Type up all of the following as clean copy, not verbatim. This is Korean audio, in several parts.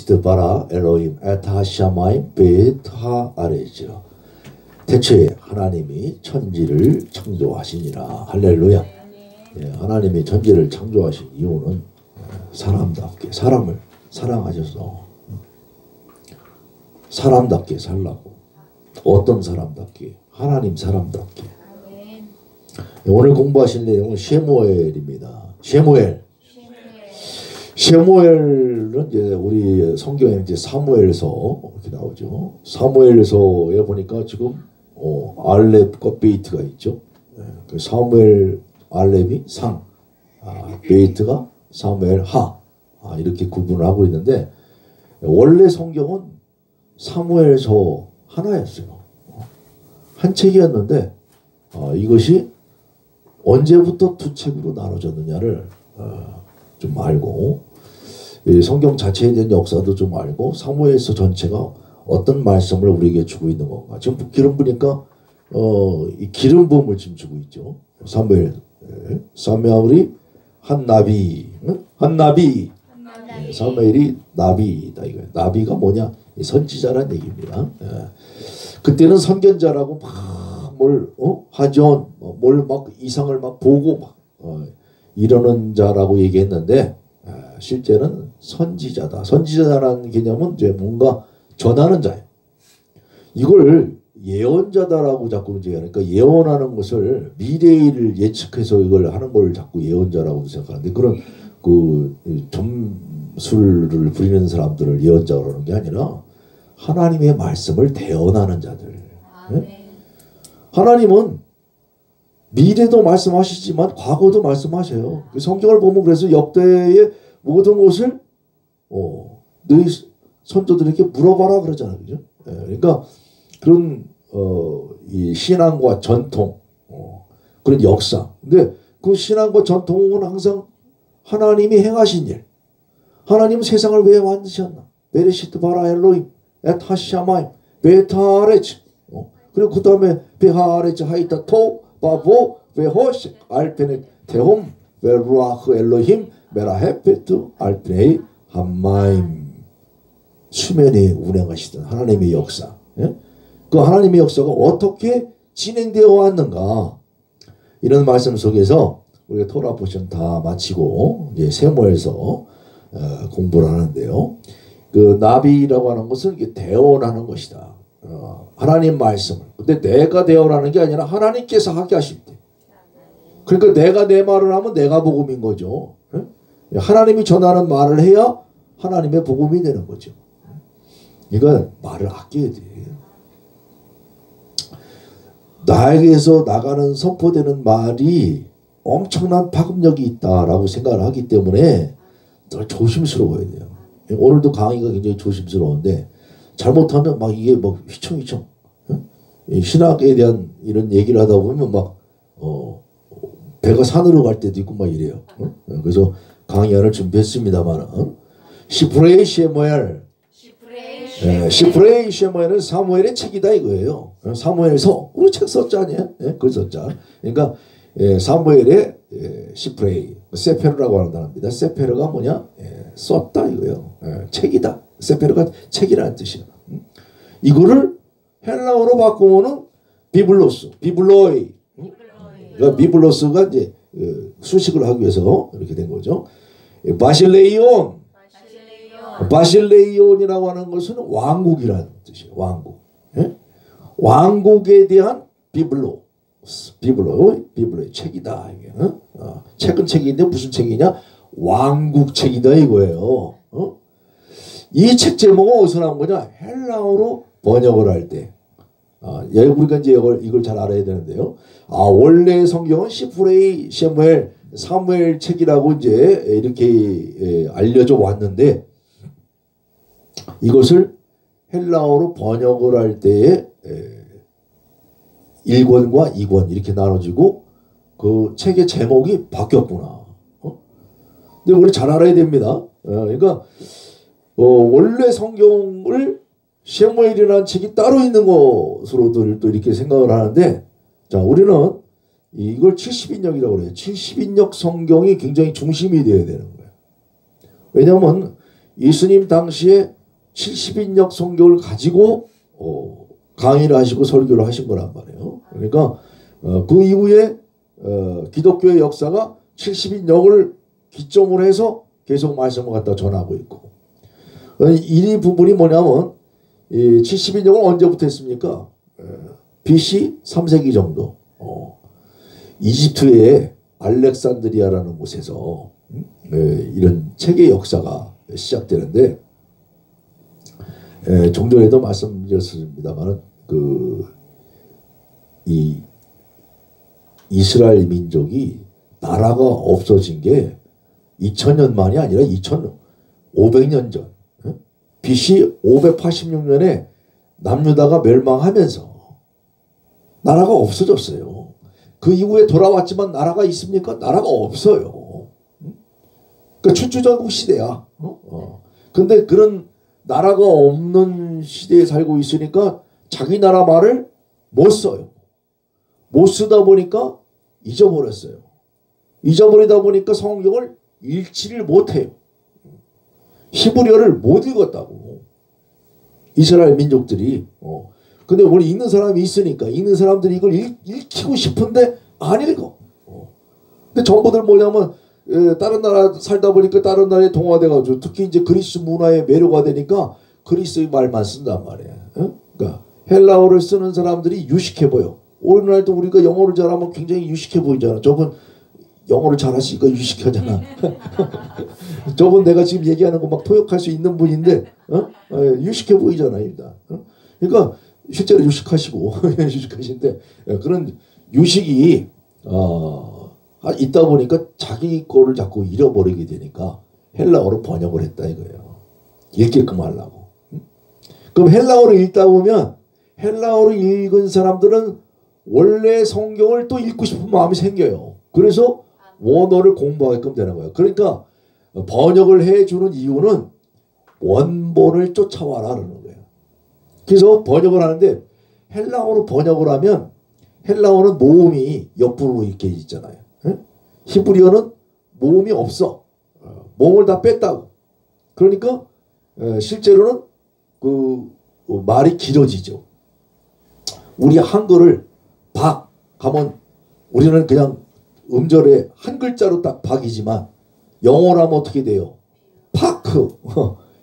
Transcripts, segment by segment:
베레시트 바라 엘로힘 에타 샤마임 베타 아레죠. 태초에 하나님이 천지를 창조하시니라. 할렐루야. 예, 하나님이 천지를 창조하신 이유는 사람답게 사람을 사랑하셔서 사람답게 살라고. 어떤 사람답게? 하나님 사람답게. 오늘 공부하실 내용은 쉐무엘입니다. 쉐무엘은 이제 우리 성경에 이제 사무엘서 이렇게 나오죠. 사무엘서에 보니까 지금 알렙과 베이트가 있죠. 그 사무엘 알렙이 상, 베이트가 사무엘 하, 이렇게 구분을 하고 있는데 원래 성경은 사무엘서 하나였어요. 한 책이었는데 이것이 언제부터 두 책으로 나눠졌느냐를 좀 알고 성경 자체에 대한 역사도 좀 알고 사무엘서 전체가 어떤 말씀을 우리에게 주고 있는 건가. 지금 기름 부니까 이 기름 부음을 지금 주고 있죠. 사무엘이 한 나비, 사무엘이 나비다 이거예요. 나비가 뭐냐? 선지자란 얘기입니다. 그때는 선견자라고 뭘 하전 뭘 막 이상을 막 보고 막 이러는 자라고 얘기했는데 실제는 선지자다. 선지자라는 개념은 이제 뭔가 전하는 자예요. 이걸 예언자다라고 자꾸 이제 그러니까 예언하는 것을 미래를 예측해서 이걸 하는 걸 자꾸 예언자라고 생각하는데 그런 그 점술을 부리는 사람들을 예언자라고 하는 게 아니라 하나님의 말씀을 대언하는 자들. 네? 하나님은 미래도 말씀하시지만 과거도 말씀하셔요. 성경을 보면 그래서 역대의 모든 것을 너희 선조들에게 물어봐라 그러잖아요. 그죠? 그러니까 그런 이 신앙과 전통 그런 역사. 근데 그 신앙과 전통은 항상 하나님이 행하신 일. 하나님은 세상을 왜 만드셨나? 베레시트 바라 엘로힘 에타샤마임 베타레츠. 그리고 그 다음에 베하레츠 하이타 토 바보 베호시 알페네 테홈 베루아흐 엘로힘 메라헤페트 알페네 함마임. 수면에 운행하시던 하나님의 역사. 그 하나님의 역사가 어떻게 진행되어 왔는가. 이런 말씀 속에서 우리가 토라 포션 다 마치고 이제 세무엘서 공부를 하는데요. 그 나비라고 하는 것은 이게 대언하는 것이다. 하나님 말씀을. 근데 내가 대언하는 게 아니라 하나님께서 하게 하실 때. 그러니까 내가 내 말을 하면 내가 복음인 거죠. 하나님이 전하는 말을 해야 하나님의 복음이 되는 거죠. 그러니까 말을 아껴야 돼. 나에게서 나가는 선포되는 말이 엄청난 파급력이 있다라고 생각을 하기 때문에 늘 조심스러워야 돼요. 오늘도 강의가 굉장히 조심스러운데 잘못하면 막 이게 막 휘청휘청 신학에 대한 이런 얘기를 하다 보면 막 배가 산으로 갈 때도 있고 막 이래요. 그래서 강의안을 준비했습니다만 시프레이 쉐무엘 시프레이 쉐무엘은 사무엘의 책이다 이거예요. 사무엘서 우리 책 썼잖아요. 글 썼자. 그러니까 사무엘의 시프레이 세페르라고 하는 단어입니다. 세페르가 뭐냐? 썼다 이거예요. 책이다. 세페르가 책이라는 뜻이야. 이거를 헬라어로 바꾸면은 비블로스, 비블로이. 그러니까 비블로스가 이제 수식을 하기 위해서 이렇게 된 거죠. 바실레이온. 바실레이온이라고 하는 것은 왕국이라는 뜻이에요. 왕국. 왕국에 대한 비블로의 책이다. 이게. 책은 책인데 무슨 책이냐? 왕국 책이다 이거예요. 이 책 제목은 어디서 나온 거냐? 헬라어로 번역을 할 때. 우리가 이제 이걸 잘 알아야 되는데요. 원래 성경은 시프레이 쉐무엘 사무엘 책이라고 이제 이렇게 알려져 왔는데 이것을 헬라어로 번역을 할 때에 1권과 2권 이렇게 나눠지고 그 책의 제목이 바뀌었구나. 근데 우리 잘 알아야 됩니다. 그러니까 원래 성경을 쉐무엘이라는 책이 따로 있는 것으로도 또 이렇게 생각을 하는데 자 우리는 이걸 70인역이라고 그래요. 70인역 성경이 굉장히 중심이 되어야 되는 거예요. 왜냐하면 예수님 당시에 70인역 성경을 가지고 강의를 하시고 설교를 하신 거란 말이에요. 그러니까 그 이후에 기독교의 역사가 70인역을 기점으로 해서 계속 말씀을 갖다 전하고 있고, 이 부분이 뭐냐면 이 70인역은 언제부터 했습니까? BC 3세기 정도 이집트의 알렉산드리아라는 곳에서 이런 책의 역사가 시작되는데, 좀 전에도 말씀드렸습니다만 이 이스라엘 민족이 나라가 없어진 게 2000년 만이 아니라 2500년 전, BC 586년에 남유다가 멸망하면서 나라가 없어졌어요. 그 이후에 돌아왔지만 나라가 있습니까? 나라가 없어요. 그러니까 추추전국 시대야. 근데 그런 나라가 없는 시대에 살고 있으니까 자기 나라 말을 못 써요. 못 쓰다 보니까 잊어버렸어요. 잊어버리다 보니까 성경을 읽지를 못해요. 히브리어를 못 읽었다고. 이스라엘 민족들이. 근데 우리 읽는 사람이 있으니까 읽는 사람들이 이걸 읽히고 싶은데 안 읽어. 근데 전부들 뭐냐면 다른 나라 살다 보니까 다른 나라에 동화돼가지고 특히 이제 그리스 문화에 매료가 되니까 그리스의 말만 쓴단 말이야. 그러니까 헬라어를 쓰는 사람들이 유식해 보여. 오늘날도 우리가 영어를 잘하면 굉장히 유식해 보이잖아. 저분 영어를 잘하시니까 유식하잖아. 저분 내가 지금 얘기하는 거 막 토역할 수 있는 분인데 유식해 보이잖아 일단. 그러니까 실제로 유식하시고 유식하신데 그런 유식이 있다 보니까 자기 거를 자꾸 잃어버리게 되니까 헬라어로 번역을 했다 이거예요. 읽게끔 하려고. 그럼 헬라어를 읽다 보면 헬라어를 읽은 사람들은 원래 성경을 또 읽고 싶은 마음이 생겨요. 그래서 원어를 공부하게끔 되는 거예요. 그러니까 번역을 해주는 이유는 원본을 쫓아와라 그러는 거예요. 그래서 번역을 하는데 헬라어로 번역을 하면 헬라어는 모음이 옆으로 이렇게 있잖아요. 히브리어는 모음이 없어. 모음을 다 뺐다고. 그러니까 실제로는 그 말이 길어지죠. 우리 한글을 박 하면 우리는 그냥 음절에 한 글자로 딱 박이지만 영어로 하면 어떻게 돼요? 파크,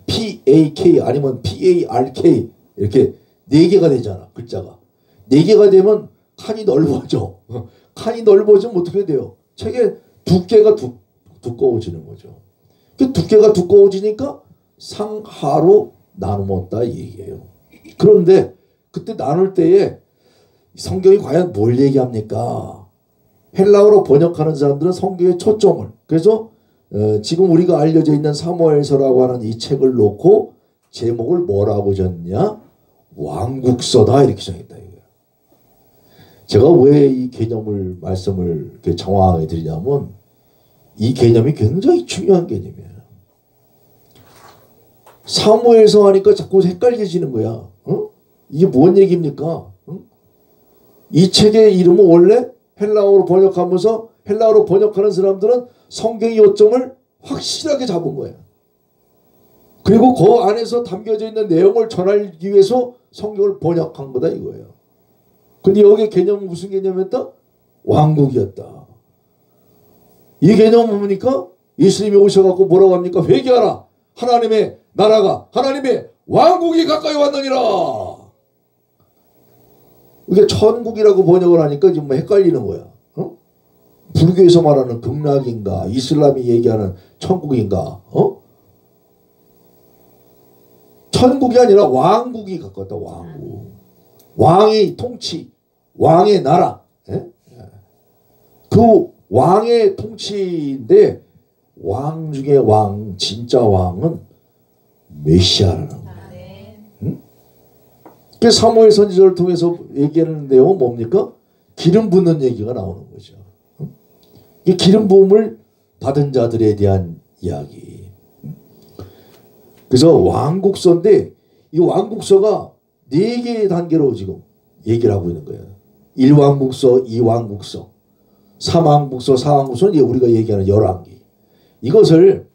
P-A-K 아니면 P-A-R-K 이렇게 네 개가 되잖아. 글자가. 네 개가 되면 칸이 넓어져. 칸이 넓어지면 어떻게 돼요? 책의 두께가 두꺼워지는 거죠. 그 두께가 두꺼워지니까 상하로 나누었다 이 얘기예요. 그런데 그때 나눌 때에 성경이 과연 뭘 얘기합니까? 헬라어로 번역하는 사람들은 성경의 초점을, 그래서 지금 우리가 알려져 있는 사무엘서라고 하는 이 책을 놓고 제목을 뭐라고 졌냐? 왕국서다 이렇게 정했다 이거예요. 제가 왜 이 개념을 말씀을 이렇게 정확하게 드리냐면 이 개념이 굉장히 중요한 개념이에요. 사무엘서 하니까 자꾸 헷갈려지는 거야. 이게 뭔 얘기입니까? 이 책의 이름은 원래 헬라어로 번역하면서 헬라어로 번역하는 사람들은 성경의 요점을 확실하게 잡은 거예요. 그리고 그 안에서 담겨져 있는 내용을 전하기 위해서 성경을 번역한 거다 이거예요. 근데 여기 개념은 무슨 개념이었다? 왕국이었다. 이 개념은 뭡니까? 예수님이 오셔갖고 뭐라고 합니까? 회개하라. 하나님의 나라가 하나님의 왕국이 가까이 왔느니라. 이게 천국이라고 번역을 하니까 좀 헷갈리는 거야. 불교에서 말하는 극락인가 이슬람이 얘기하는 천국인가 천국이 아니라 왕국이 가깝다. 왕국. 왕의 통치 왕의 나라. 그 왕의 통치인데 왕 중에 왕 진짜 왕은 메시아라는 거예요. 그 사무엘 선지자를 통해서 얘기하는 내용은 뭡니까? 기름 붓는 얘기가 나오는 거죠. 이 기름 부음을 받은 자들에 대한 이야기. 그래서 왕국서인데 이 왕국서가 4개의 단계로 지금 얘기를 하고 있는 거예요. 1왕국서, 2왕국서, 3왕국서, 4왕국서는 우리가 얘기하는 열왕기. 이것을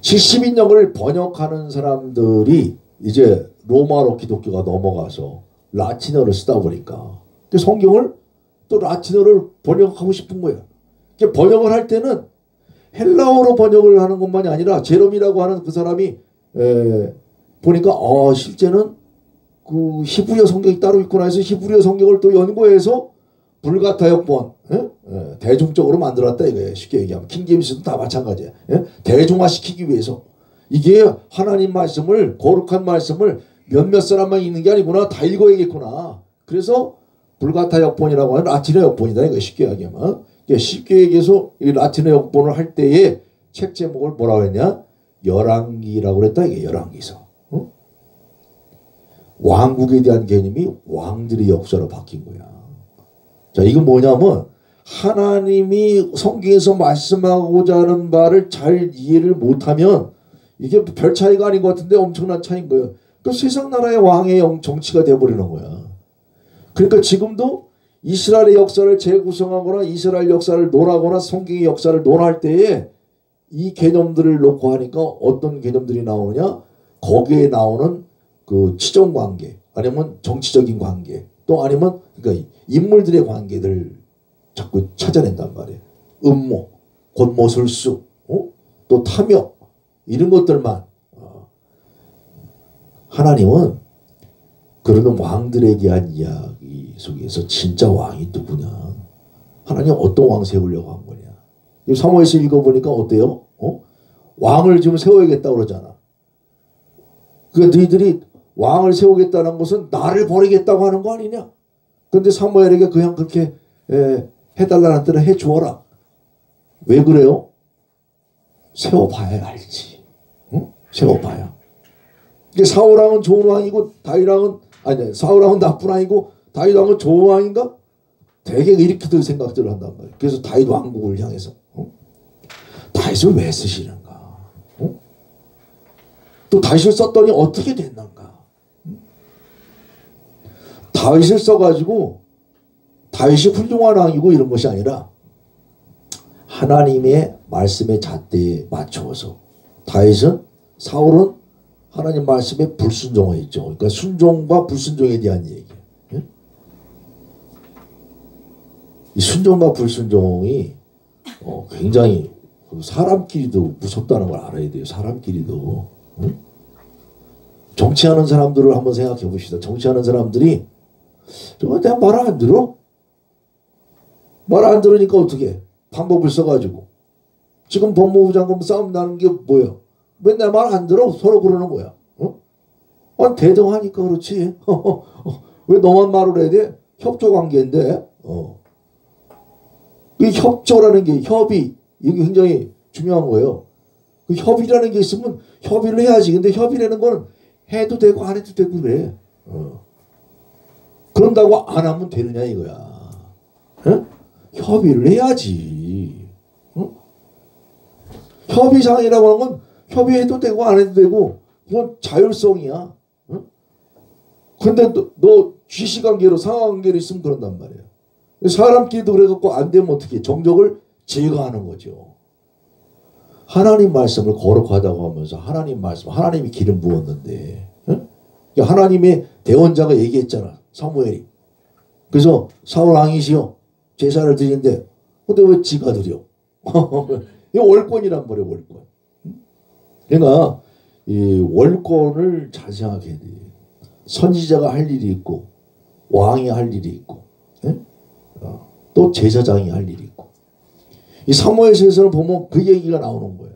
70인역을 번역하는 사람들이 이제 로마로 기독교가 넘어가서 라틴어를 쓰다 보니까 성경을 또 라틴어를 번역하고 싶은 거예요. 번역을 할 때는 헬라어로 번역을 하는 것만이 아니라 제롬이라고 하는 그 사람이 보니까 실제는 그 히브리어 성경이 따로 있구나 해서 히브리어 성경을 또 연구해서 불가타 역본 대중적으로 만들었다 이거예요. 쉽게 얘기하면 킹제임스도 다 마찬가지예요. 대중화시키기 위해서 이게 하나님 말씀을 거룩한 말씀을 몇몇 사람만 읽는 게 아니구나. 다 읽어야겠구나. 그래서 불가타 역본이라고 하는 라틴어 역본이다 이거 쉽게 얘기하면. 쉽게 얘기해서 이 라틴어 역본을 할 때에 책 제목을 뭐라고 했냐? 열왕기라고 그랬다 이게 열왕기서. 왕국에 대한 개념이 왕들의 역사로 바뀐 거야. 자, 이건 뭐냐면 하나님이 성경에서 말씀하고자 하는 말을 잘 이해를 못하면 이게 별 차이가 아닌 것 같은데 엄청난 차이인 거예요. 그 세상 나라의 왕의 정치가 돼버리는 거야. 그러니까 지금도 이스라엘의 역사를 재구성하거나 이스라엘 역사를 논하거나 성경의 역사를 논할 때에 이 개념들을 놓고 하니까 어떤 개념들이 나오느냐? 거기에 나오는 그 치정 관계, 아니면 정치적인 관계, 또 아니면 그러니까 인물들의 관계들을 자꾸 찾아낸단 말이에요. 음모, 권모술수, 또 탐욕 이런 것들만. 하나님은 그러는 왕들에 대한 이야기 속에서 진짜 왕이 누구냐? 하나님 어떤 왕 세우려고 한 거냐? 사무엘서 읽어보니까 어때요? 왕을 지금 세워야겠다 그러잖아. 그러니까 너희들이 왕을 세우겠다는 것은 나를 버리겠다고 하는 거 아니냐? 그런데 사무엘에게 그냥 그렇게 해달라는 대로 해주어라. 왜 그래요? 세워봐야 알지. 응? 세워봐야. 사울왕은 좋은 왕이고 다윗왕은 아니 사울왕은 나쁜 왕이고 다윗왕은 좋은 왕인가? 되게 이렇게 생각들을 한단 말이에요. 그래서 다윗 왕국을 향해서 다윗을 왜 쓰시는가? 또 다윗을 썼더니 어떻게 됐는가? 다윗을 써가지고 다윗이 훌륭한 왕이고 이런 것이 아니라 하나님의 말씀의 잣대에 맞추어서 다윗은 사울은 하나님 말씀에 불순종했죠. 그러니까 순종과 불순종에 대한 얘기예요. 이 순종과 불순종이 굉장히 사람끼리도 무섭다는 걸 알아야 돼요. 사람끼리도. 정치하는 사람들을 한번 생각해 봅시다. 정치하는 사람들이 내가 말 안 들어? 말 안 들으니까 어떻게 방법을 써가지고 지금 법무부 장관 싸움 나는 게 뭐야? 맨날 말 안 들어? 서로 그러는 거야. 대등하니까 그렇지. 왜 너만 말을 해야 돼? 협조 관계인데. 이 협조라는 게 협의 이게 굉장히 중요한 거예요. 그 협의라는 게 있으면 협의를 해야지. 근데 협의라는 거는 해도 되고 안 해도 되고 그래. 그런다고 안 하면 되느냐 이거야. 협의를 해야지. 협의상이라고 하는 건 협의해도 되고 안 해도 되고 그건 자율성이야. 근데 너 쥐시관계로 상하관계로 있으면 그런단 말이야. 사람끼리도 그래갖고 안 되면 어떻게 정적을 제거하는 거죠. 하나님 말씀을 거룩하다고 하면서 하나님 말씀 하나님이 기름 부었는데 하나님의 대원자가 얘기했잖아. 사무엘이. 그래서 사울 왕이시여 제사를 드리는데 근데 왜 지가 드려? 이 월권이란 말이야. 월권. 그러니까 이 월권을 잘 생각해야 돼. 선지자가 할 일이 있고 왕이 할 일이 있고 또 제사장이 할 일이 있고 이 사무엘서에서는 보면 그 얘기가 나오는 거예요.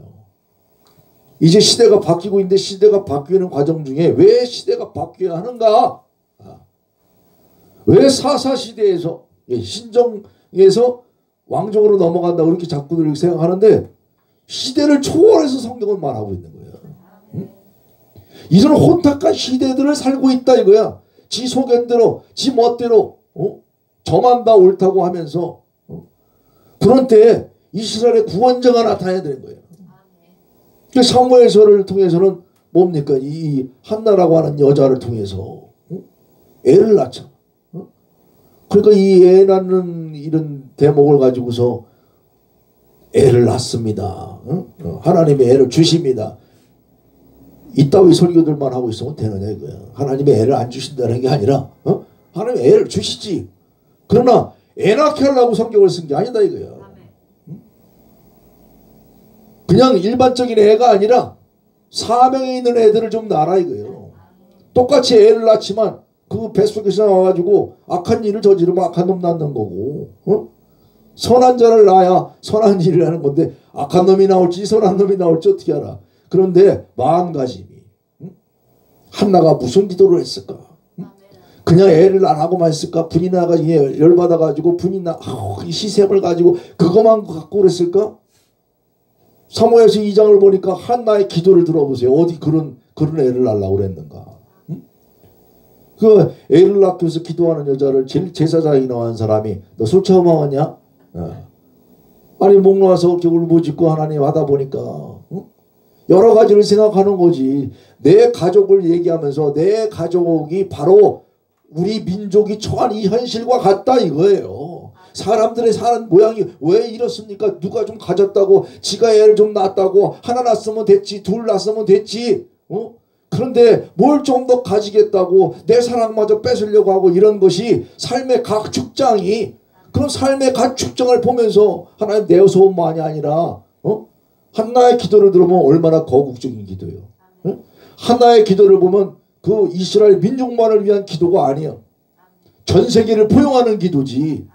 이제 시대가 바뀌고 있는데 시대가 바뀌는 과정 중에 왜 시대가 바뀌어야 하는가? 왜 사사시대에서 신정에서 왕정으로 넘어간다 그렇게 자꾸들 생각하는데 시대를 초월해서 성경은 말하고 있는 거예요. 이런 혼탁한 시대들을 살고 있다 이거야. 지 소견대로 지 멋대로 저만 다 옳다고 하면서 그런 때에 이스라엘의 구원자가 나타나야 되는 거예요. 사무엘서를 통해서는 뭡니까? 이 한나라고 하는 여자를 통해서 애를 낳잖아. 그러니까 이 애 낳는 이런 대목을 가지고서 애를 낳습니다. 하나님이 애를 주십니다. 이따위 설교들만 하고 있으면 되느냐 이거야. 하나님이 애를 안 주신다는 게 아니라 하나님이 애를 주시지. 그러나 애 낳게 하려고 성경을 쓴 게 아니다 이거야. 그냥 일반적인 애가 아니라 사명에 있는 애들을 좀 낳아라 이거예요. 똑같이 애를 낳지만 그 뱃속에서 나와가지고 악한 일을 저지르면 악한 놈 낳는 거고, 선한 자를 낳아야 선한 일을 하는 건데 악한 놈이 나올지 선한 놈이 나올지 어떻게 알아. 그런데 마음가짐이, 한나가 무슨 기도를 했을까? 그냥 애를 안 하고만 있을까? 분이 나가지고 열받아가지고 분이 이 시샘을 가지고 그것만 갖고 그랬을까? 사무엘서 2장을 보니까 한나의 기도를 들어보세요. 어디 그런 애를 낳으려고 그랬는가? 그 애를 낳기 위해서 기도하는 여자를 제사장이 나온 사람이 너 술 처음 먹었냐? 아니 목 놓아서 이렇게 울부짖고 하나님 하다 보니까 여러 가지를 생각하는 거지. 내 가족을 얘기하면서 내 가족이 바로 우리 민족이 처한 이 현실과 같다 이거예요. 사람들의 사는 모양이 왜 이렇습니까? 누가 좀 가졌다고, 지가 애를 좀 낳았다고, 하나 낳았으면 됐지, 둘 낳았으면 됐지. 그런데 뭘 좀 더 가지겠다고 내 사랑마저 뺏으려고 하고, 이런 것이 삶의 각 축장이, 그런 삶의 각 축장을 보면서 하나님 내 소원만이 아니라 한나의 기도를 들어보면 얼마나 거국적인 기도예요. 한나의 기도를 보면 그 이스라엘 민족만을 위한 기도가 아니야. 전 세계를 포용하는 기도지.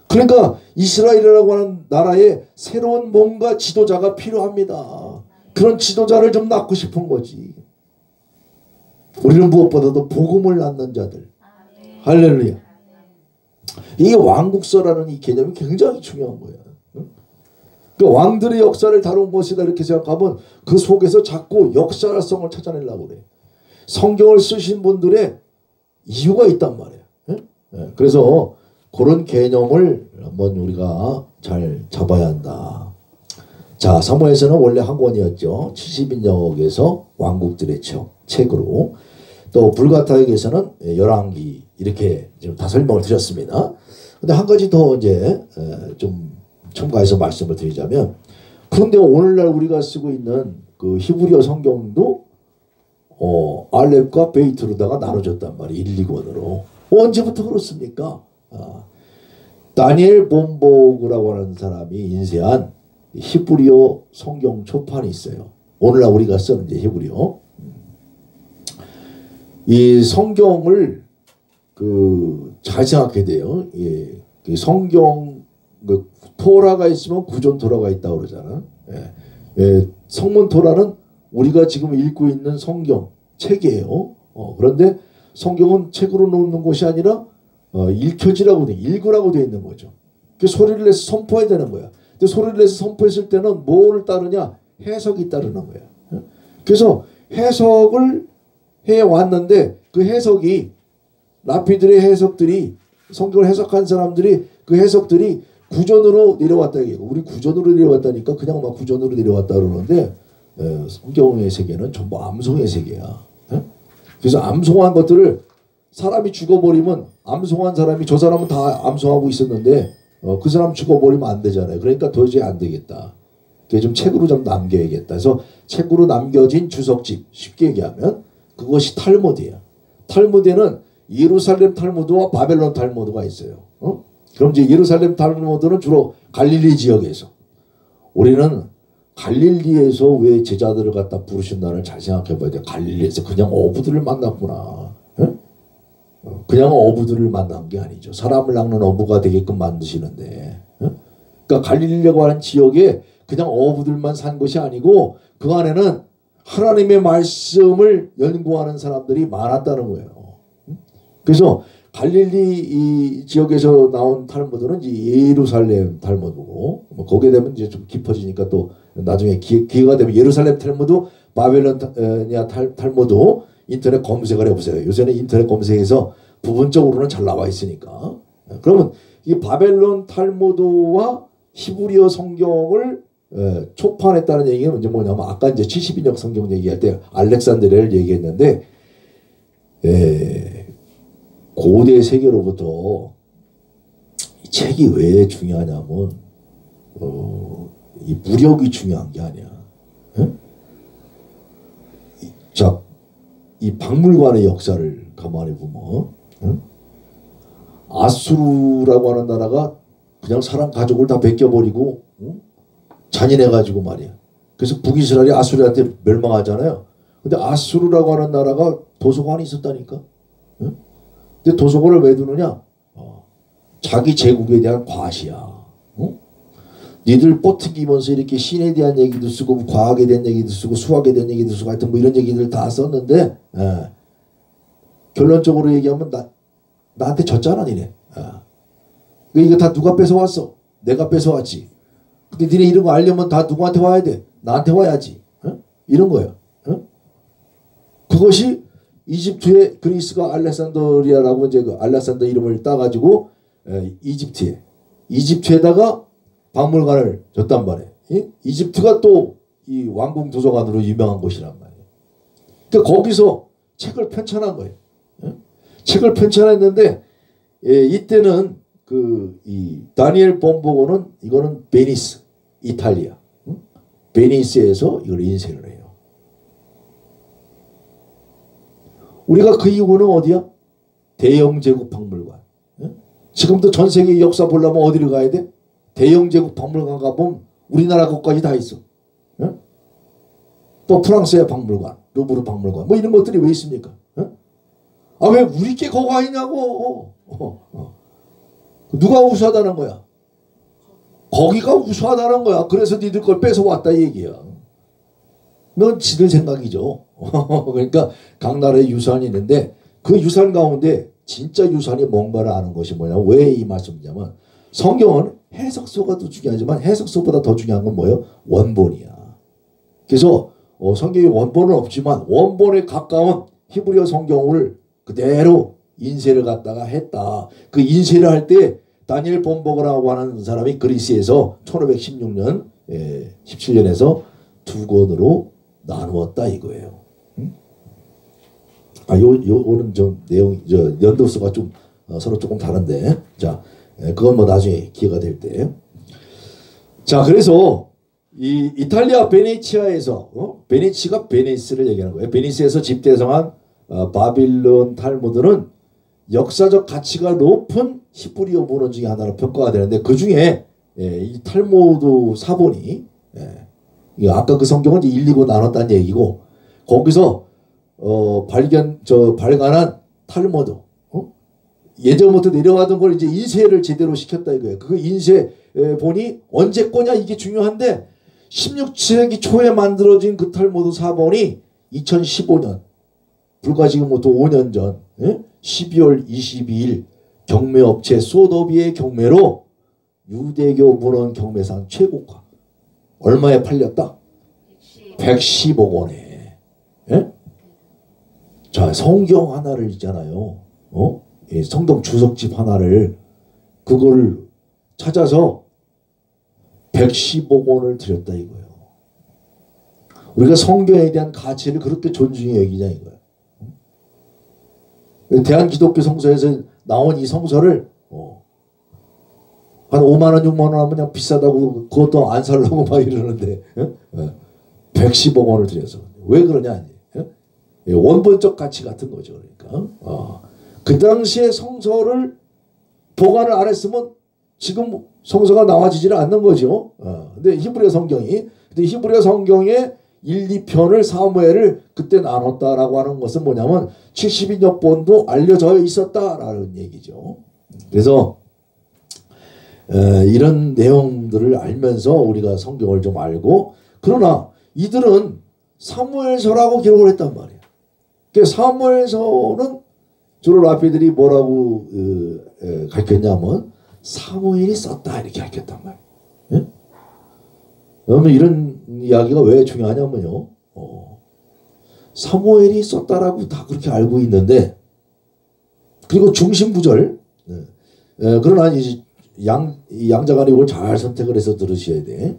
그러니까 이스라엘이라고 하는 나라에 새로운 뭔가 지도자가 필요합니다. 그런 지도자를 좀 낳고 싶은 거지. 우리는 무엇보다도 복음을 낳는 자들. 할렐루야. 이게 왕국서라는 이 개념이 굉장히 중요한 거예요. 그 왕들의 역사를 다룬 것이다 이렇게 생각하면 그 속에서 자꾸 역사성을 찾아내려고 그래. 성경을 쓰신 분들의 이유가 있단 말이에요. 그래서 그런 개념을 한번 우리가 잘 잡아야 한다. 자, 사무엘서는 원래 한 권이었죠. 70인역에서 왕국들의 책으로. 또 불가타에게서는 열왕기, 이렇게 지금 다 설명을 드렸습니다. 근데 한 가지 더 이제 좀 첨가해서 말씀을 드리자면, 그런데 오늘날 우리가 쓰고 있는 그 히브리어 성경도 알렙과 베이트로다가 나눠졌단 말이에요. 1, 2권으로. 언제부터 그렇습니까? 다니엘 본보그라고 하는 사람이 인쇄한 히브리어 성경 초판이 있어요. 오늘날 우리가 쓰는 이제 히브리어. 이 성경을 잘 생각해야 돼요. 예, 그 성경 토라가 있으면 구전 토라가 있다고 그러잖아. 성문 토라는 우리가 지금 읽고 있는 성경 책이에요. 그런데 성경은 책으로 놓는 것이 아니라 읽혀지라고 돼, 읽으라고 되어 있는 거죠. 그 소리를 내서 선포해야 되는 거야. 근데 소리를 내서 선포했을 때는 뭐를 따르냐? 해석이 따르는 거야. 그래서 해석을 해 왔는데 그 해석이 라피들의 해석들이, 성경을 해석한 사람들이 그 해석들이 구전으로 내려왔다 얘기고, 우리 구전으로 내려왔다니까 그냥 막 구전으로 내려왔다 그러는데 성경의 세계는 전부 암송의 세계야. 그래서 암송한 것들을 사람이 죽어버리면 암송한 사람이 저 사람은 다 암송하고 있었는데 그 사람 죽어버리면 안 되잖아요. 그러니까 도저히 안 되겠다. 그게 좀 책으로 좀 남겨야겠다. 그래서 책으로 남겨진 주석집, 쉽게 얘기하면 그것이 탈무드야. 탈무드에는 예루살렘 탈무드와 바벨론 탈무드가 있어요. 그럼 이제 예루살렘 탈무드는 주로 갈릴리 지역에서, 우리는 갈릴리에서 왜 제자들을 갖다 부르신다를 잘 생각해 봐야 돼. 갈릴리에서 그냥 어부들을 만났구나. 그냥 어부들을 만난 게 아니죠. 사람을 낚는 어부가 되게끔 만드시는데. 그러니까 갈릴리라고 하는 지역에 그냥 어부들만 산 것이 아니고 그 안에는 하나님의 말씀을 연구하는 사람들이 많았다는 거예요. 그래서 갈릴리 이 지역에서 나온 탈무드는 이제 예루살렘 탈무드고, 거기에 되면 이제 좀 깊어지니까 또 나중에 기회가 되면 예루살렘 탈무드, 바벨론이야 탈무드 인터넷 검색을 해보세요. 요새는 인터넷 검색에서 부분적으로는 잘 나와 있으니까. 그러면 이 바벨론 탈무드와 히브리어 성경을 초판했다는 얘기는 이제 뭐냐면, 아까 이제 70인역 성경 얘기할 때 알렉산드리아를 얘기했는데, 고대 세계로부터 이 책이 왜 중요하냐면 이 무력이 중요한 게 아니야. 예? 자, 이 박물관의 역사를 가만히 보면 아수르라고 하는 나라가 그냥 사람 가족을 다 벗겨버리고 잔인해가지고 말이야. 그래서 북이스라엘이 아수르한테 멸망하잖아요. 근데 아수르라고 하는 나라가 도서관이 있었다니까. 근데 도서관을 왜 두느냐? 자기 제국에 대한 과시야. 니들 뻗튀기면서 이렇게 신에 대한 얘기도 쓰고 과학에 대한 얘기도 쓰고 수학에 대한 얘기도 쓰고 하여튼 뭐 이런 얘기들 다 썼는데 결론적으로 얘기하면 나한테 졌잖아 니네. 이거 다 누가 뺏어왔어? 내가 뺏어왔지. 근데 니네 이런 거 알려면 다 누구한테 와야 돼? 나한테 와야지. 이런 거야. 그것이 이집트의 그리스가 알렉산드리아라고 이제 그 알렉산더 이름을 따가지고 이집트에다가 박물관을 줬단 말이에요. 이집트가 또 이 왕궁 도서관으로 유명한 곳이란 말이에요. 그러니까 거기서 책을 편찬한 거예요. 책을 편찬했는데 이때는 이 다니엘 본보고는 이거는 베니스, 이탈리아, 베니스에서 이걸 인쇄를 해요. 우리가 그 이후는 어디야? 대영 제국 박물관. 지금도 전 세계 역사 보려면 어디를 가야 돼? 대영 제국 박물관 가보면 우리나라 것까지 다 있어. 또 프랑스의 박물관, 루브르 박물관, 뭐 이런 것들이 왜 있습니까? 아, 왜 우리 게 거기 가 있냐고. 누가 우수하다는 거야? 거기가 우수하다는 거야. 그래서 니들 걸 뺏어왔다 이 얘기야. 넌 지들 생각이죠. 그러니까 각 나라의 유산이 있는데 그 유산 가운데 진짜 유산이 뭔가를 아는 것이 뭐냐. 왜 이 말씀이냐면 성경은 해석서가 더 중요하지만 해석서보다 더 중요한 건 뭐예요? 원본이야. 그래서 성경에 원본은 없지만 원본에 가까운 히브리어 성경을 그대로 인쇄를 갖다가 했다. 그 인쇄를 할 때 다니엘 본보고라고 하는 사람이 그리스에서 1516년 17년에서 두 권으로 나누었다 이거예요. 요거는 좀 내용 연도수가 좀 서로 조금 다른데 자 그건 뭐 나중에 기회가 될 때. 자 그래서 이 이탈리아 베네치아에서 베네치가 베니스를 얘기하는 거예요. 베니스에서 집대성한 바빌론 탈무드는 역사적 가치가 높은 히브리어 문헌 중에 하나로 평가가 되는데 그 중에 이 탈무드 사본이 아까 그 성경은 1, 2고 나눴다는 얘기고 거기서 발간한 탈무드 예전부터 내려가던 걸 이제 인쇄를 제대로 시켰다 이거예요. 그 인쇄 본이 언제 거냐 이게 중요한데 16세기 초에 만들어진 그 탈무드 사본이 2015년 불과 지금부터 5년 전 12월 22일 경매업체 소더비의 경매로 유대교 문헌 경매상 최고가 얼마에 팔렸다? 110억 원에. 자 성경 하나를 있잖아요. 성경 주석집 하나를 그거를 찾아서 110억 원을 들였다 이거예요. 우리가 성경에 대한 가치를 그렇게 존중히 여기냐 이거예요. 대한기독교 성서에서 나온 이 성서를 한 5만 원, 6만 원 하면 그냥 비싸다고 그것도 안 살라고 막 이러는데 110억 원을 들여서 왜 그러냐 원본적 가치 같은 거죠. 그러니까 그 당시에 성서를 보관을 안 했으면 지금 성서가 나와지지를 않는 거죠. 근데 히브리어 성경의 1, 2편을 사무엘을 그때 나눴다라고 하는 것은 뭐냐면 72역본도 알려져 있었다라는 얘기죠. 그래서 이런 내용들을 알면서 우리가 성경을 좀 알고 그러나 이들은 사무엘서라고 기록을 했단 말이에요. 그러니까 사무엘서는 주로 라피들이 뭐라고 가르쳤냐면 사무엘이 썼다 이렇게 가르쳤단 말이에요. 그러면 이런 이야기가 왜 중요하냐면요. 사무엘이 썼다라고 다 그렇게 알고 있는데 그리고 중심구절 그러나 이제 양자간에 이걸 잘 선택을 해서 들으셔야 돼.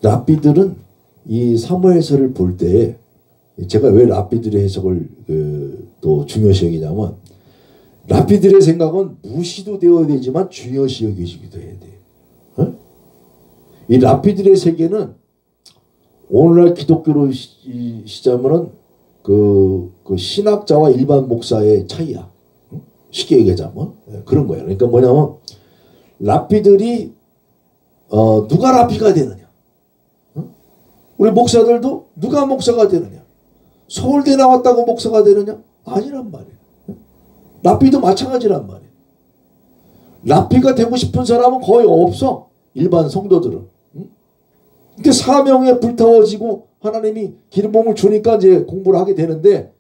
랍비들은 이 사무엘서를 볼 때 제가 왜 랍비들의 해석을 또 중요시 여기냐면 랍비들의 생각은 무시도 되어야 되지만 중요시 여기시기도 해야 돼. 이 랍비들의 세계는 오늘날 기독교로 시자면은 그 신학자와 일반 목사의 차이야. 쉽게 얘기하자면 그런 거예요. 그러니까 뭐냐면 랍비들이 누가 랍비가 되느냐? 우리 목사들도 누가 목사가 되느냐? 서울대 나왔다고 목사가 되느냐? 아니란 말이에요. 랍비도 마찬가지란 말이에요. 랍비가 되고 싶은 사람은 거의 없어. 일반 성도들은. 근데 사명에 불타워지고 하나님이 기름 부음을 주니까 이제 공부를 하게 되는데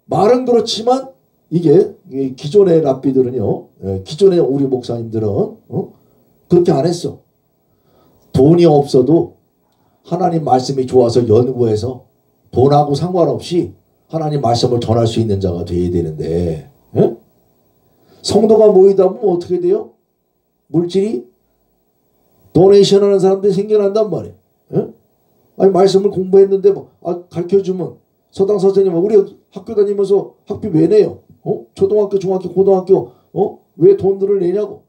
말은 그렇지만 이게 기존의 랍비들은요. 기존의 우리 목사님들은 그렇게 안 했어. 돈이 없어도 하나님 말씀이 좋아서 연구해서 돈하고 상관없이 하나님 말씀을 전할 수 있는 자가 돼야 되는데 성도가 모이다 보면 어떻게 돼요? 물질이 도네이션 하는 사람들이 생겨난단 말이에요. 아니 말씀을 공부했는데 가르쳐주면 서당 선생님 우리 학교 다니면서 학비 왜 내요? 초등학교 중학교 고등학교 왜 돈들을 내냐고.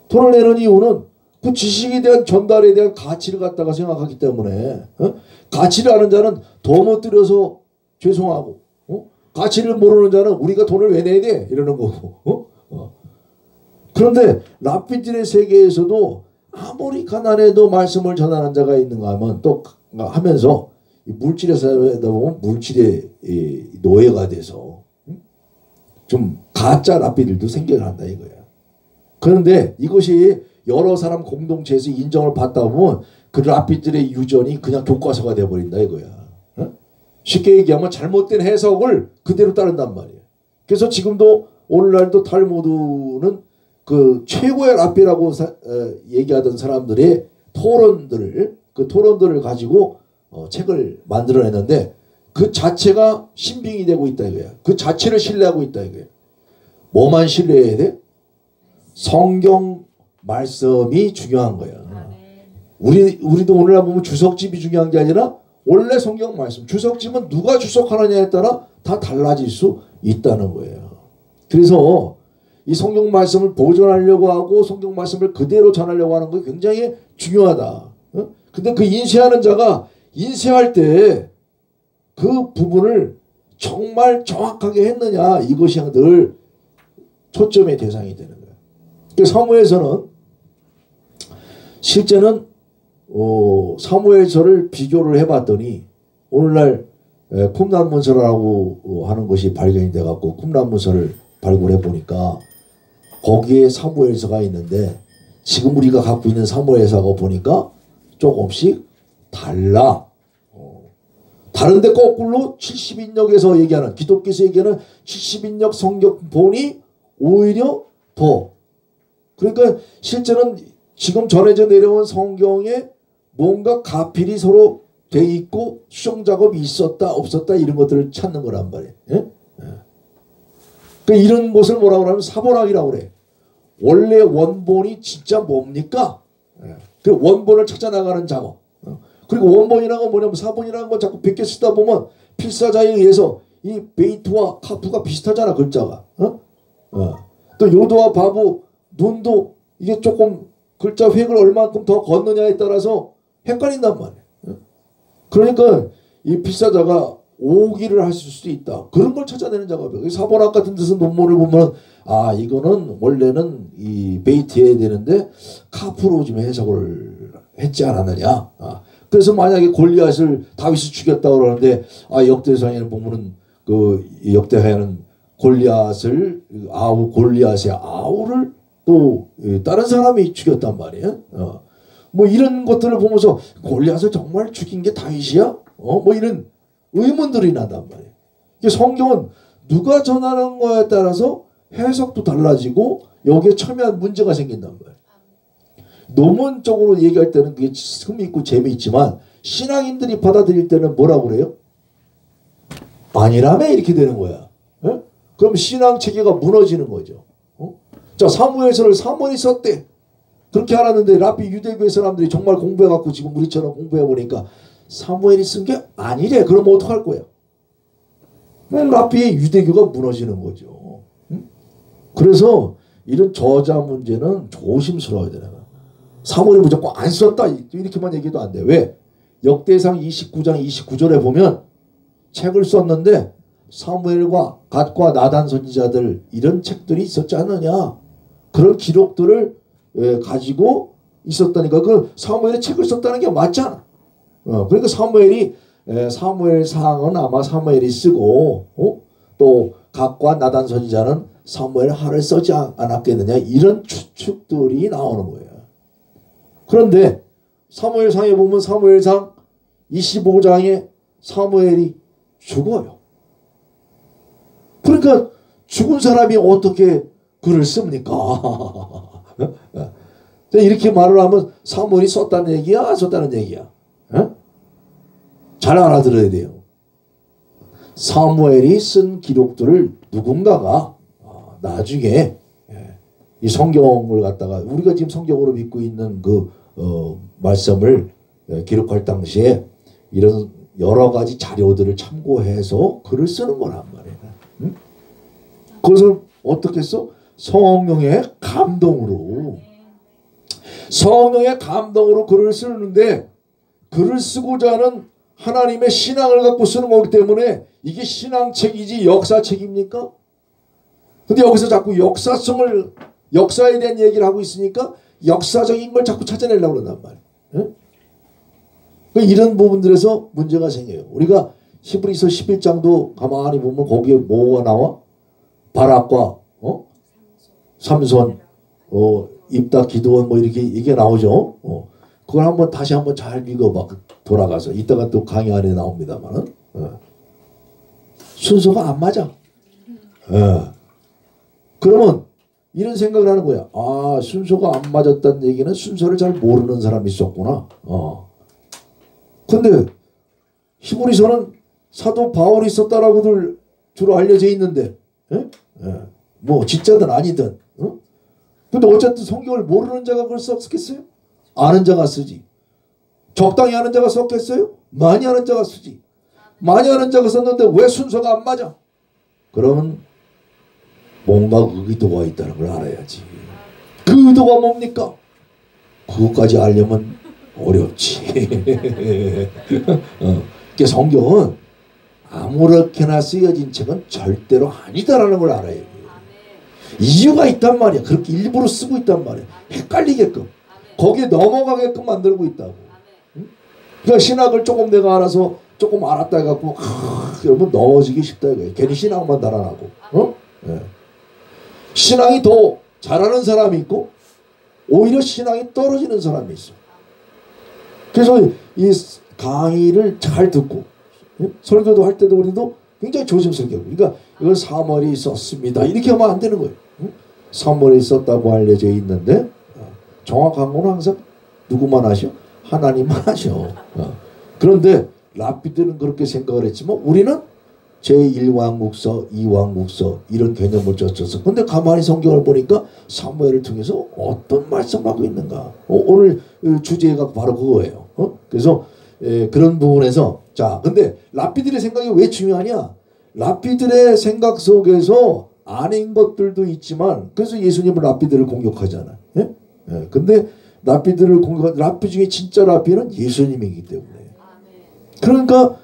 돈을 내는 이유는 그 지식에 대한 전달에 대한 가치를 갖다가 생각하기 때문에 가치를 아는 자는 더 못 들여서 죄송하고 가치를 모르는 자는 우리가 돈을 왜 내야 돼? 이러는 거고. 그런데 랍비들의 세계에서도 아무리 가난해도 말씀을 전하는 자가 있는가 하면 또 하면서 물질에서 하다 보면 물질의 노예가 돼서 좀 가짜 랍비들도 생겨난다 이거야. 그런데 이것이 여러 사람 공동체에서 인정을 받다 보면 그 랍비들의 유전이 그냥 교과서가 돼버린다 이거야. 쉽게 얘기하면 잘못된 해석을 그대로 따른단 말이에요. 그래서 지금도 오늘날도 탈무드는 그 최고의 랍비라고 얘기하던 사람들의 토론들을 가지고 책을 만들어냈는데 그 자체가 신빙이 되고 있다 이거야. 그 자체를 신뢰하고 있다 이거야. 뭐만 신뢰해야 돼? 성경 말씀이 중요한 거야. 우리도 오늘날 보면 주석집이 중요한 게 아니라 원래 성경 말씀. 주석집은 누가 주석하느냐에 따라 다 달라질 수 있다는 거예요. 그래서 이 성경 말씀을 보존하려고 하고 성경 말씀을 그대로 전하려고 하는 게 굉장히 중요하다. 근데 그 인쇄하는 자가 인쇄할 때 그 부분을 정말 정확하게 했느냐 이것이 늘 초점의 대상이 되는 거예요. 그 사무엘서는 실제는 사무엘서를 비교를 해봤더니 오늘날 쿰란문서라고 하는 것이 발견이 돼갖고 쿰란문서를 발굴해 보니까 거기에 사무엘서가 있는데 지금 우리가 갖고 있는 사무엘서하고 보니까 조금씩 달라. 다른데 거꾸로 70인역에서 얘기하는 기독교에서 얘기하는 70인역 성경본이 오히려 더 그러니까 실제는 지금 전해져 내려온 성경에 뭔가 가필이 서로 돼 있고 수정 작업이 있었다 없었다 이런 것들을 찾는 거란 말이에요. 예? 그 이런 것을 뭐라고 하면 사본학이라고 그래. 원래 원본이 진짜 뭡니까? 그 원본을 찾아나가는 작업. 그리고 원본이라는 건 뭐냐면 사본이라는 건 자꾸 베껴 쓰다 보면 필사자에 의해서 이 베이트와 카프가 비슷하잖아 글자가. 또 요도와 바부 눈도 이게 조금 글자 획을 얼마큼 더 걷느냐에 따라서 헷갈린단 말이에요. 그러니까 이 필사자가 오기를 할 수도 있다. 그런 걸 찾아내는 작업이에요. 사본학 같은 데서 논문을 보면 이거는 원래는 이 베이트해야 되는데 카프로 좀 해석을 했지 않았느냐. 그래서 만약에 골리앗을 다윗이 죽였다고 그러는데 역대상에는 보면은 그 역대하에는 골리앗의 아우를 또 다른 사람이 죽였단 말이에요. 뭐 이런 것들을 보면서 골리앗을 정말 죽인 게 다윗이야? 뭐 이런 의문들이 난단 말이에요. 성경은 누가 전하는 거에 따라서 해석도 달라지고 여기에 첨예한 문제가 생긴단 말이에요. 논문적으로 얘기할 때는 그게 흥미있고 재미있지만 신앙인들이 받아들일 때는 뭐라고 그래요? 아니라며 이렇게 되는 거야. 그럼 신앙 체계가 무너지는 거죠. 자 사무엘서를 사무엘이 썼대. 그렇게 알았는데 랍비 유대교의 사람들이 정말 공부해갖고 지금 우리처럼 공부해보니까 사무엘이 쓴 게 아니래. 그럼 어떡할 거야? 랍비의 유대교가 무너지는 거죠. 그래서 이런 저자 문제는 조심스러워야 되는 거야. 사무엘이 무조건 안 썼다 이렇게만 얘기도 안 돼. 왜? 역대상 29장 29절에 보면 책을 썼는데 사무엘과 갓과 나단 선지자들 이런 책들이 있었지 않느냐. 그런 기록들을 가지고 있었다니까. 그 사무엘이 책을 썼다는 게 맞잖아. 그러니까 사무엘상은 아마 사무엘이 쓰고 또 갓과 나단 선지자는 사무엘 하를 쓰지 않았겠느냐 이런 추측들이 나오는 거예요. 그런데 사무엘상에 보면 사무엘상 25장에 사무엘이 죽어요. 그러니까 죽은 사람이 어떻게 글을 씁니까? 이렇게 말을 하면 사무엘이 썼다는 얘기야? 안 썼다는 얘기야? 잘 알아들어야 돼요. 사무엘이 쓴 기록들을 누군가가 나중에 이 성경을 갖다가 우리가 지금 성경으로 믿고 있는 그 말씀을 기록할 당시에 이런 여러 가지 자료들을 참고해서 글을 쓰는 거란 말이에요. 응? 그것을 어떻게 써? 성령의 감동으로 글을 쓰는데 글을 쓰고자 하는 하나님의 신앙을 갖고 쓰는 거기 때문에 이게 신앙책이지 역사책입니까? 근데 여기서 자꾸 역사에 대한 얘기를 하고 있으니까 역사적인 걸 자꾸 찾아내려고 그런단 말이에요. 응? 이런 부분들에서 문제가 생겨요. 우리가 히브리서 11장도 가만히 보면 거기에 뭐가 나와? 바락과 삼손, 입다, 기드온 뭐 이렇게 이게 나오죠. 그걸 한번 다시 한번 잘 읽어봐. 돌아가서 이따가 또 강의 안에 나옵니다만은 순서가 안 맞아. 그러면 이런 생각을 하는 거야. 아, 순서가 안 맞았다는 얘기는 순서를 잘 모르는 사람이 있었구나. 근데 히브리서는 사도 바울이 썼다라고들 주로 알려져 있는데 뭐 진짜든 아니든 근데 어쨌든 성경을 모르는 자가 그걸 썼겠어요? 아는 자가 쓰지. 적당히 아는 자가 썼겠어요? 많이 아는 자가 쓰지. 많이 아는 자가 썼는데 왜 순서가 안 맞아? 그러면 뭔가 의도가 있다는 걸 알아야지. 그 의도가 뭡니까? 그것까지 알려면 어렵지. 그러니까 성경은 아무렇게나 쓰여진 책은 절대로 아니다라는 걸 알아야 돼요. 이유가 있단 말이야. 그렇게 일부러 쓰고 있단 말이야. 헷갈리게끔. 거기에 넘어가게끔 만들고 있다고. 그러니까 신학을 조금 내가 알아서 조금 알았다 해갖고 여러분 넘어지기 쉽다 이거예요. 괜히 신학만 달아나고. 신앙이 더 잘하는 사람이 있고 오히려 신앙이 떨어지는 사람이 있어. 그래서 이 강의를 잘 듣고 설교도 할 때도 우리도 굉장히 조심스럽게 하고. 그러니까 이걸 사무엘이 썼습니다 이렇게 하면 안 되는 거예요. 사무엘이 썼다고 알려져 있는데 정확한 건 항상 누구만 하셔? 하나님만 하셔. 그런데 랍비들은 그렇게 생각을 했지만 우리는 제1왕국서, 2왕국서 이런 개념을 쫓아서 근데 가만히 성경을 보니까 사무엘을 통해서 어떤 말씀을 하고 있는가. 오늘 주제가 바로 그거예요. 그래서 그런 부분에서 자 근데 랍비들의 생각이 왜 중요하냐. 랍비들의 생각 속에서 아닌 것들도 있지만 그래서 예수님은 랍비들을 공격하잖아요. 근데 랍비 중에 진짜 랍비는 예수님이기 때문에. 그러니까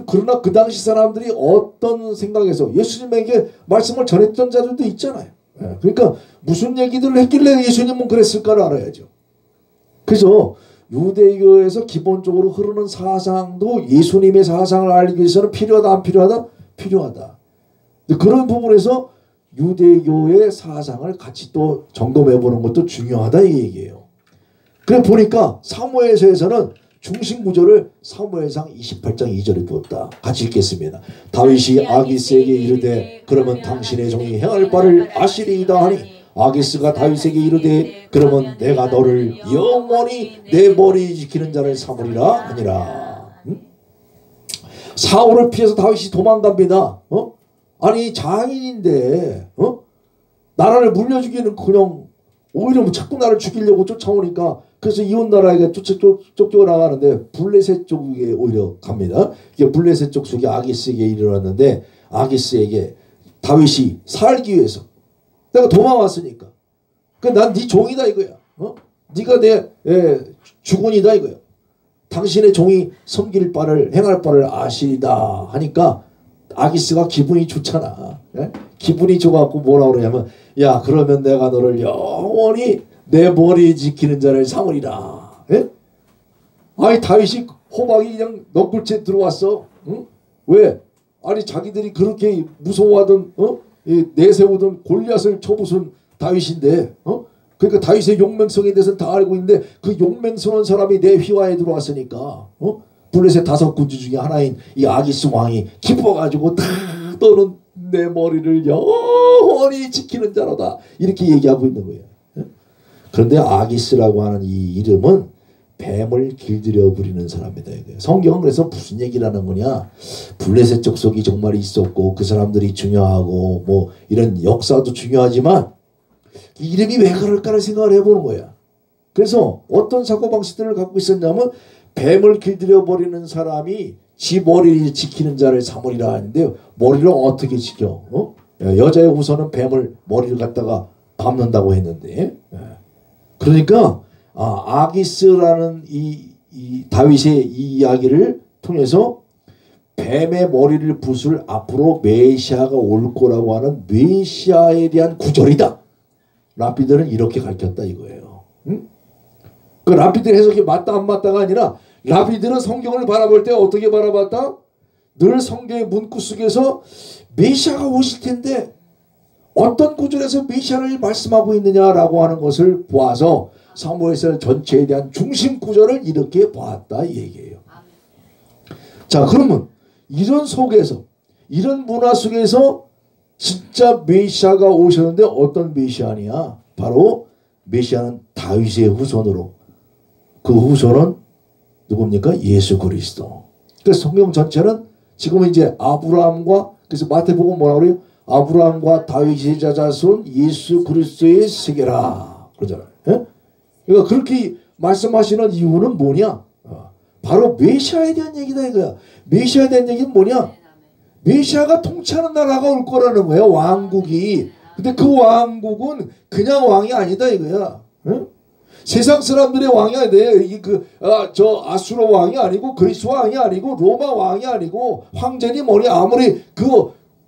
그러나 그 당시 사람들이 어떤 생각에서 예수님에게 말씀을 전했던 자들도 있잖아요. 그러니까 무슨 얘기들을 했길래 예수님은 그랬을까를 알아야죠. 그래서 유대교에서 기본적으로 흐르는 사상도 예수님의 사상을 알기 위해서는 필요하다 안 필요하다? 필요하다. 그런 부분에서 유대교의 사상을 같이 또 점검해 보는 것도 중요하다 이 얘기예요. 그래 보니까 사무엘서에서는 중심 구조를 사무엘상 28장 2절에 두었다. 같이 읽겠습니다. 다윗이 아기스에게 이르되 그러면 당신의 종이 행할 바를 아시리이다 하니 아기스가 다윗에게 이르되 그러면 내가 너를 영원히 내 머리 지키는 자를 삼으리라 하니라. 사울을 피해서 다윗이 도망갑니다. 아니 장인인데 나라를 물려주기는 그냥 오히려 뭐 자꾸 나를 죽이려고 쫓아오니까 그래서 이웃 나라에게 쫓겨 나가는데 블레셋 쪽에 오히려 갑니다. 이게 블레셋 쪽 속에 아기스에게 이르렀는데 아기스에게 다윗이 살기 위해서 내가 도망왔으니까 난 네 종이다 이거야. 네가 내 주군이다 이거예요. 당신의 종이 섬길 바를 행할 바를 아시리다 하니까 아기스가 기분이 좋잖아. 예? 기분이 좋아갖고 뭐라 그러냐면 야 그러면 내가 너를 영원히 내 머리 지키는 자를 삼으리라. 예? 아니 다윗이 호박이 그냥 넋굴째 들어왔어. 응? 왜? 아니 자기들이 그렇게 무서워하던 내세우던 골리앗을 쳐부순 다윗인데 그러니까 다윗의 용맹성에 대해서는 다 알고 있는데 그 용맹스러운 사람이 내 휘하에 들어왔으니까 블레셋 5군주 중에 하나인 이 아기스 왕이 기뻐가지고 다 너는 내 머리를 영원히 지키는 자로다 이렇게 얘기하고 있는 거예요. 그런데 아기스라고 하는 이 이름은 뱀을 길들여 부리는 사람이다 이거예요. 성경은 그래서 무슨 얘기를 하는 거냐, 블레셋 족속이 정말 있었고 그 사람들이 중요하고 뭐 이런 역사도 중요하지만 이름이 왜 그럴까를 생각을 해보는 거야. 그래서 어떤 사고방식들을 갖고 있었냐면 뱀을 길들여 버리는 사람이 지 머리를 지키는 자를 삼으리라 하는데요. 머리를 어떻게 지켜? 여자의 후손은 뱀을 머리를 갖다가 감는다고 했는데 그러니까 아기스라는 이 다윗의 이 이야기를 통해서 뱀의 머리를 부술 앞으로 메시아가 올 거라고 하는 메시아에 대한 구절이다. 랍비들은 이렇게 가르쳤다 이거예요. 응? 그 랍비들 해석이 맞다 안 맞다가 아니라 랍비들은 성경을 바라볼 때 어떻게 바라봤다? 늘 성경의 문구 속에서 메시아가 오실 텐데 어떤 구절에서 메시아를 말씀하고 있느냐라고 하는 것을 보아서 사무엘서 전체에 대한 중심 구절을 이렇게 보았다 이 얘기예요. 자 그러면 이런 속에서 이런 문화 속에서 진짜 메시아가 오셨는데 어떤 메시아냐? 바로 메시아는 다윗의 후손으로, 그 후손은 누굽니까? 예수 그리스도. 그래서 성경 전체는 지금 이제 아브라함과, 그래서 마태복음 뭐라 그래요? 아브라함과 다윗의 자손 예수 그리스도의 세계라 그러잖아요. 예? 그러니까 그렇게 말씀하시는 이유는 뭐냐? 바로 메시아에 대한 얘기다 이거야. 메시아에 대한 얘기는 뭐냐? 메시아가 통치하는 나라가 올 거라는 거예요. 왕국이. 근데 그 왕국은 그냥 왕이 아니다 이거야. 응? 세상 사람들의 왕이 아니야. 저 아수르 왕이 아니고 그리스 왕이 아니고 로마 왕이 아니고 황제니 뭐니 아무리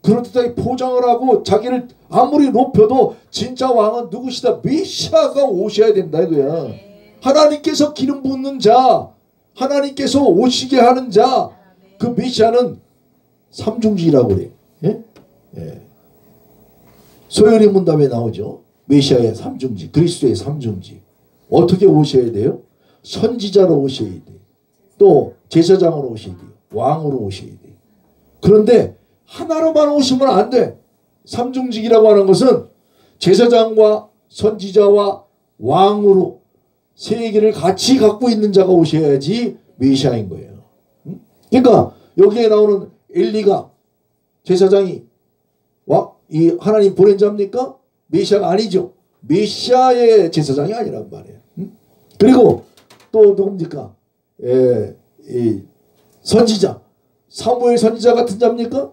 그렇듯하게 포장을 하고 자기를 아무리 높여도 진짜 왕은 누구시다? 메시아가 오셔야 된다 이거야. 하나님께서 기름 붓는 자, 하나님께서 오시게 하는 자, 그 메시아는 삼중지라고 그래. 예? 예. 소요리 문답에 나오죠. 메시아의 삼중지, 그리스도의 삼중지. 어떻게 오셔야 돼요? 선지자로 오셔야 돼. 또 제사장으로 오셔야 돼요. 왕으로 오셔야 돼. 그런데 하나로만 오시면 안 돼. 삼중직이라고 하는 것은 제사장과 선지자와 왕으로 세 개를 같이 갖고 있는 자가 오셔야지 메시아인 거예요. 그러니까 여기에 나오는 엘리가 제사장이 이 하나님 보낸 자입니까? 메시아가 아니죠. 메시아의 제사장이 아니란 말이에요. 그리고 또 누굽니까? 이 선지자 사무엘 선지자 같은 자입니까?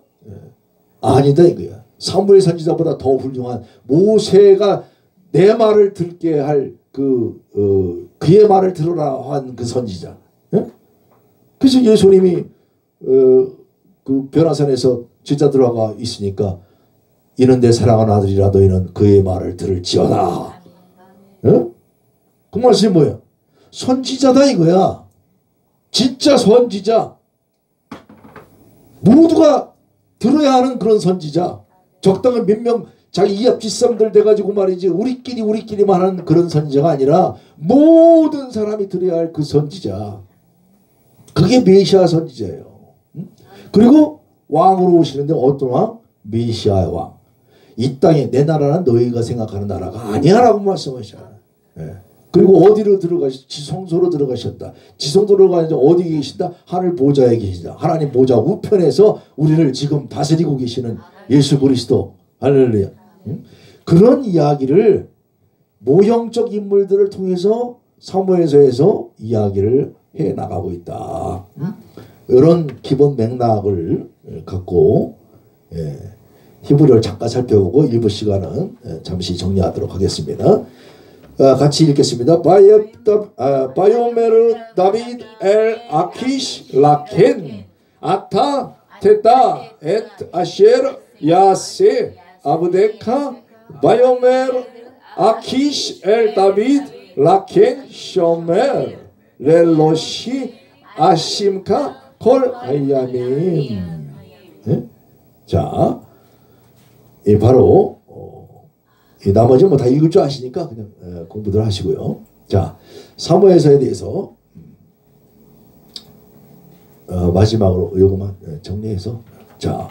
아니다 이거야. 사무엘 선지자보다 더 훌륭한 모세가 내 말을 듣게 할 그의 말을 들으라 한 그 선지자. 예? 그래서 예수님이 그 변화산에서 제자들하고 있으니까 이는 내 사랑하는 아들이라 너희는 그의 말을 들을지어다. 예? 그 말씀이 뭐야? 선지자다 이거야. 진짜 선지자. 모두가 들어야 하는 그런 선지자. 적당한 몇 명 자기 이합지 사람들 돼가지고 말이지 우리끼리만 하는 그런 선지자가 아니라 모든 사람이 들어야 할 그 선지자. 그게 메시아 선지자예요. 그리고 왕으로 오시는데 어떤 왕? 메시아의 왕. 이 땅에 내 나라는 너희가 생각하는 나라가 아니야 라고 말씀하셔요. 예. 그리고 어디로 들어가셨다? 지성소로 들어가셨다. 지성소로 가서 어디 계신다? 하늘 보좌에 계신다. 하나님 보좌 우편에서 우리를 지금 다스리고 계시는 예수 그리스도. 할렐루야. 그런 이야기를 모형적 인물들을 통해서 사무엘서에서 이야기를 해나가고 있다. 이런 기본 맥락을 갖고 히브리어를 잠깐 살펴보고 일부 시간은 잠시 정리하도록 하겠습니다. 같이 읽겠습니다. 바요메르 다비드 엘 아키시 라켄 아타 테다 엣 아셰르 야세 아브데카 바요메르 아키시 엘 다비드 라켄 쇼메르 렐로시 아심카 콜 아야민. 네? 자, 이 바로 이 나머지 뭐 다 읽을 줄 아시니까 그냥 공부들 하시고요. 자, 사무엘서에 대해서 마지막으로 이거만 정리해서 자,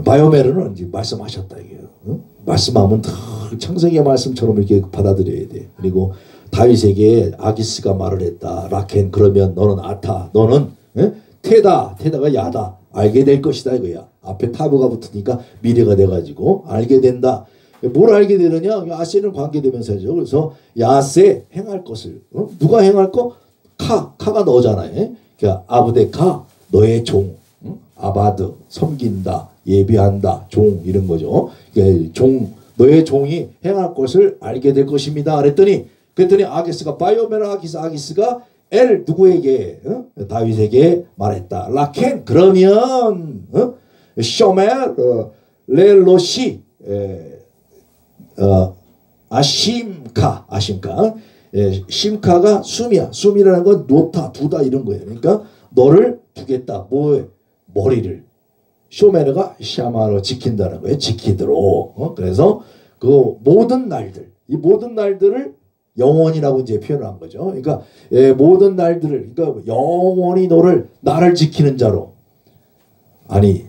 바요메르는 이제 말씀하셨다 이게요. 말씀하면 다 창세기 말씀처럼 이렇게 받아들여야 돼. 그리고 다윗에게 아기스가 말을 했다. 라켄 그러면 너는 아타, 너는 테다가 야다. 알게 될 것이다 이거야. 앞에 타브가 붙으니까 미래가 돼가지고 알게 된다. 뭘 알게 되느냐? 야세는 관계되면서죠. 그래서 야세 행할 것을 누가 행할 거? 카가 너잖아요. 그러니까 아브데카 너의 종, 아바드 섬긴다, 예비한다, 종 이런 거죠. 그러니까 종 너의 종이 행할 것을 알게 될 것입니다. 그랬더니 아기스가 바요메르 아기스가 엘 누구에게 다윗에게 말했다. 라켄 그러면 쇼멜 렐로시 아심카 심카가 숨이야. 숨이라는 건 놓다 두다 이런 거예요. 그러니까 너를 두겠다. 뭐에? 머리를. 쇼메르가 샤마로 지킨다는 거예요. 지키도록. 그래서 그 모든 날들 이 모든 날들을 영원이라고 이제 표현한 거죠. 그러니까 모든 날들을 그러니까 영원히 나를 지키는 자로. 아니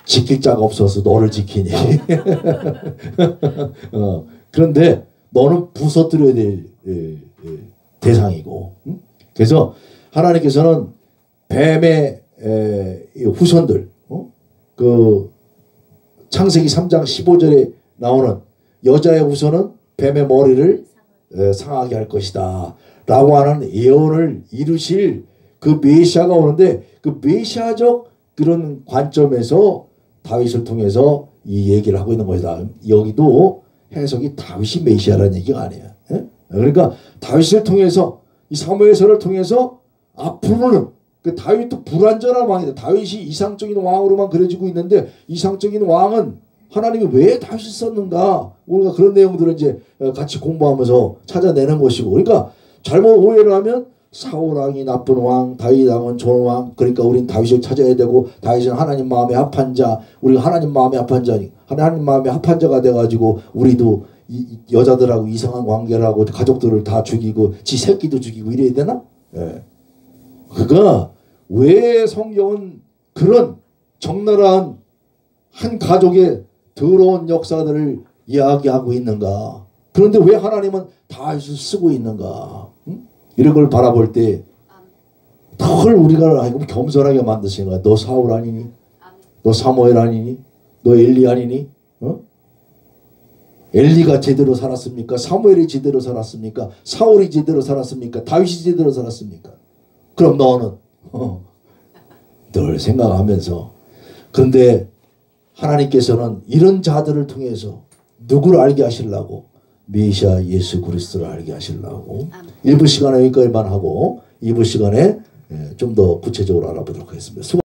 지킬 자가 없어서 너를 지키니. 그런데 너는 부서뜨려야 될 대상이고. 그래서 하나님께서는 뱀의 후손들, 그 창세기 3장 15절에 나오는 여자의 후손은 뱀의 머리를 상하게 할 것이다 라고 하는 예언을 이루실 그 메시아가 오는데 그 메시아적 그런 관점에서 다윗을 통해서 이 얘기를 하고 있는 것이다. 여기도 해석이 다윗이 메시아라는 얘기가 아니에요. 그러니까 다윗을 통해서 이 사무엘서를 통해서 앞으로는 그 다윗도 불완전한 왕이다. 다윗이 이상적인 왕으로만 그려지고 있는데 이상적인 왕은 하나님이 왜 다윗을 썼는가? 우리가 그런 내용들을 이제 같이 공부하면서 찾아내는 것이고, 그러니까 잘못 오해를 하면 사울 왕이 나쁜 왕, 다윗 왕은 좋은 왕. 그러니까 우린 다윗을 찾아야 되고 다윗은 하나님 마음에 합한 자, 우리가 하나님 마음에 합한 자니 하나님 마음에 합한 자가 돼가지고 우리도 여자들하고 이상한 관계를 하고 가족들을 다 죽이고 지 새끼도 죽이고 이래야 되나? 예. 그러니까 왜 성경은 그런 적나라한 한 가족의 더러운 역사들을 이야기하고 있는가? 그런데 왜 하나님은 다윗을 쓰고 있는가? 응? 이런 걸 바라볼 때 덜 우리가 아이고 겸손하게 만드시는 거야. 너 사울 아니니? 너 사무엘 아니니? 너 엘리 아니니? 엘리가 제대로 살았습니까? 사무엘이 제대로 살았습니까? 사울이 제대로 살았습니까? 다윗이 제대로 살았습니까? 그럼 너는 늘 생각하면서. 그런데 하나님께서는 이런 자들을 통해서 누구를 알게 하시려고? 메시아 예수 그리스도를 알게 하시려고. 1부 시간에 여기까지만 하고 2부 시간에 좀 더 구체적으로 알아보도록 하겠습니다.